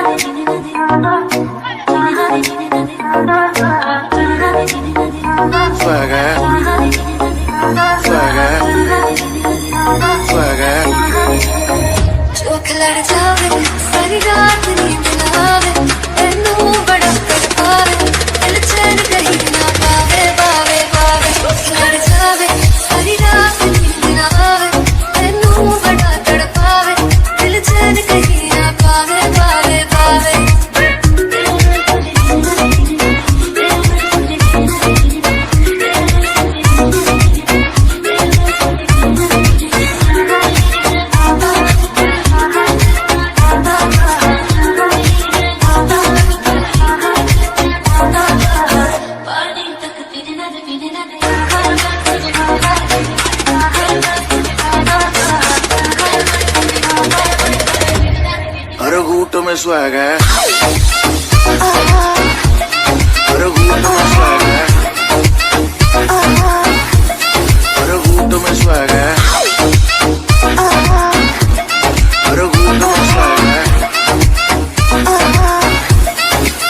Swagger, swagger, swagger. जो खिलड़ जावे सारी रात नींद ना आवे तेनू बड़ा तड़पावे दिल चैन कहीं ना पावे पावे पावे जो खिलड़ जावे सारी रात नींद ना आवे तेनू बड़ा तड़पावे दिल चैन कहीं ना पावे पावे पावे हर घूंट में स्वैग है, हर घूंट में स्वैग है, हर घूंट में स्वैग है, हर घूंट में स्वैग है,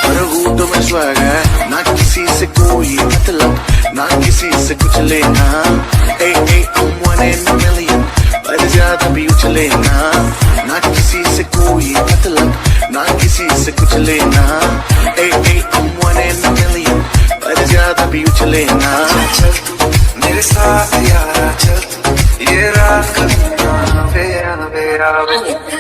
हर घूंट में स्वैग है। ना किसी से कोई मतलब, ना किसी से कुछ लेना। I'm one in a million, पर ज्यादा भी उछले ना। ना किसी से कोई मतलब, ना किसी से कुछ लेना। I'm one in a million, पर ज्यादा भी उछले ना। चल तू मेरे साथ यारा, चल तू ये रात कभी ना आवे आवे आवे।